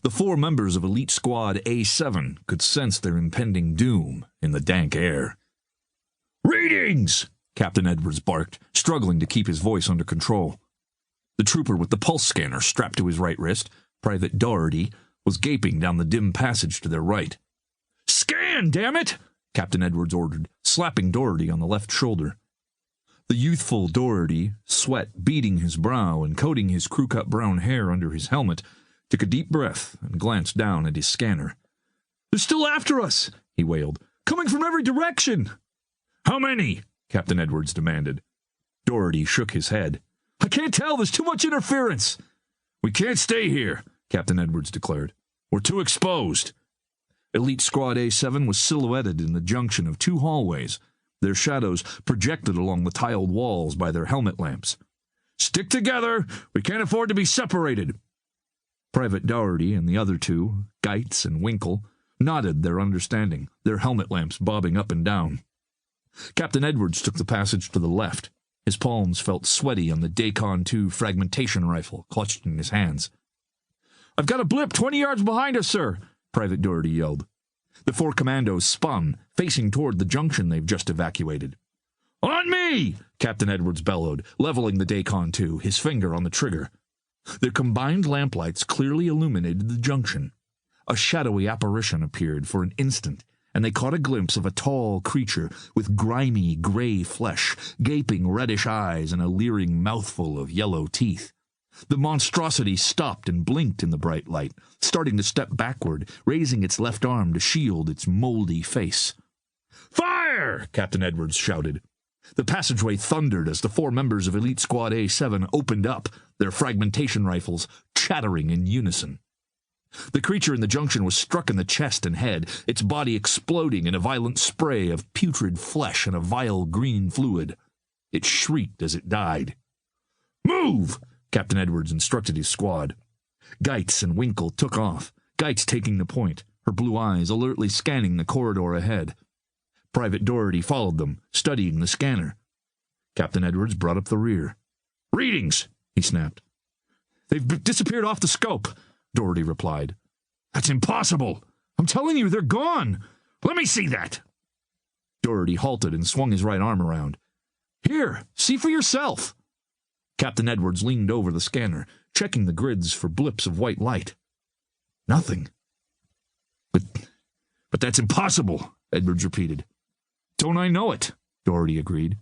The 4 members of Elite Squad A7 could sense their impending doom in the dank air. "Readings!" Captain Edwards barked, struggling to keep his voice under control. The trooper with the pulse scanner strapped to his right wrist, Private Doherty, was gaping down the dim passage to their right. "Scan, damn it!" Captain Edwards ordered, slapping Doherty on the left shoulder. The youthful Doherty, sweat beading his brow and coating his crew-cut brown hair under his helmet, took a deep breath and glanced down at his scanner. "They're still after us," he wailed, "coming from every direction." "How many?" Captain Edwards demanded. Doherty shook his head. "I can't tell. There's too much interference." "We can't stay here," Captain Edwards declared. "We're too exposed." Elite Squad A7 was silhouetted in the junction of 2 hallways, their shadows projected along the tiled walls by their helmet lamps. "Stick together! We can't afford to be separated!" Private Doherty and the other 2, Geitz and Winkle, nodded their understanding, their helmet lamps bobbing up and down. Captain Edwards took the passage to the left. His palms felt sweaty on the Dacon II fragmentation rifle clutched in his hands. "I've got a blip 20 yards behind us, sir," Private Doherty yelled. The 4 commandos spun, facing toward the junction they've just evacuated. "On me!" Captain Edwards bellowed, leveling the Dacon II, his finger on the trigger. Their combined lamplights clearly illuminated the junction. A shadowy apparition appeared for an instant, and they caught a glimpse of a tall creature with grimy gray flesh, gaping reddish eyes, and a leering mouthful of yellow teeth. The monstrosity stopped and blinked in the bright light, starting to step backward, raising its left arm to shield its moldy face. "Fire!" Captain Edwards shouted. The passageway thundered as the 4 members of Elite Squad A7 opened up, their fragmentation rifles chattering in unison. The creature in the junction was struck in the chest and head, its body exploding in a violent spray of putrid flesh and a vile green fluid. It shrieked as it died. "Move!" Captain Edwards instructed his squad. Geitz and Winkle took off, Geitz taking the point, her blue eyes alertly scanning the corridor ahead. Private Doherty followed them, studying the scanner. Captain Edwards brought up the rear. "Readings!" he snapped. "They've disappeared off the scope," Doherty replied. "That's impossible! I'm telling you, they're gone! Let me see that!" Doherty halted and swung his right arm around. "Here, see for yourself!" Captain Edwards leaned over the scanner, checking the grids for blips of white light. Nothing. But that's impossible," Edwards repeated. "Don't I know it?" Doherty agreed.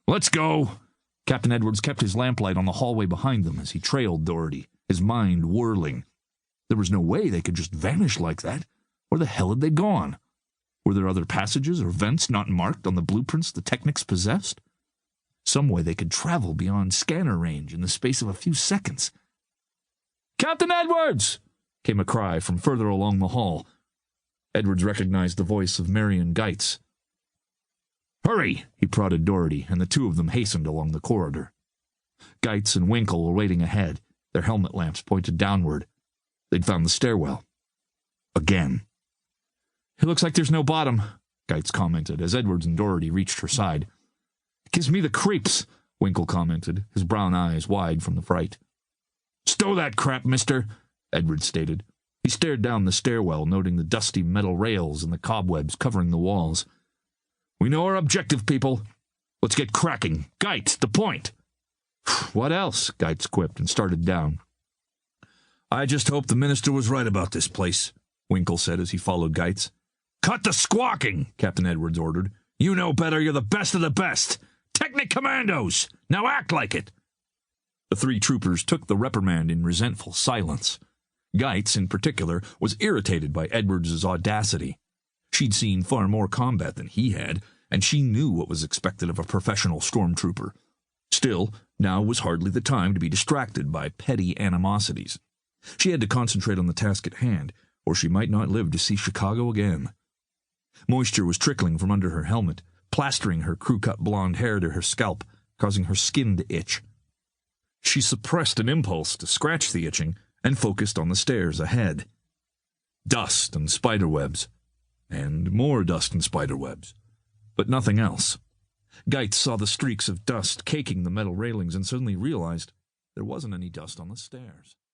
"Let's go." Captain Edwards kept his lamplight on the hallway behind them as he trailed Doherty, his mind whirling. There was no way they could just vanish like that. Where the hell had they gone? Were there other passages or vents not marked on the blueprints the technics possessed? Some way they could travel beyond scanner range in the space of a few seconds. "Captain Edwards!" came a cry from further along the hall. Edwards recognized the voice of Marion Geitz. "Hurry!" he prodded Doherty, and the 2 of them hastened along the corridor. Geitz and Winkle were waiting ahead, their helmet lamps pointed downward. They'd found the stairwell. Again. "It looks like there's no bottom," Geitz commented as Edwards and Doherty reached her side. "It gives me the creeps," Winkle commented, his brown eyes wide from the fright. "Stow that crap, mister," Edwards stated. He stared down the stairwell, noting the dusty metal rails and the cobwebs covering the walls. "We know our objective, people. Let's get cracking. Geitz, the point." "What else?" Geitz quipped and started down. "I just hope the minister was right about this place," Winkle said as he followed Geitz. "Cut the squawking," Captain Edwards ordered. "You know better. You're the best of the best. Technic commandos. Now act like it." The 3 troopers took the reprimand in resentful silence. Geitz, in particular, was irritated by Edwards's audacity. She'd seen far more combat than he had, and she knew what was expected of a professional stormtrooper. Still, now was hardly the time to be distracted by petty animosities. She had to concentrate on the task at hand, or she might not live to see Chicago again. Moisture was trickling from under her helmet, plastering her crew-cut blonde hair to her scalp, causing her skin to itch. She suppressed an impulse to scratch the itching and focused on the stairs ahead. Dust and spiderwebs. And more dust and spiderwebs. But nothing else. Geitz saw the streaks of dust caking the metal railings and suddenly realized there wasn't any dust on the stairs.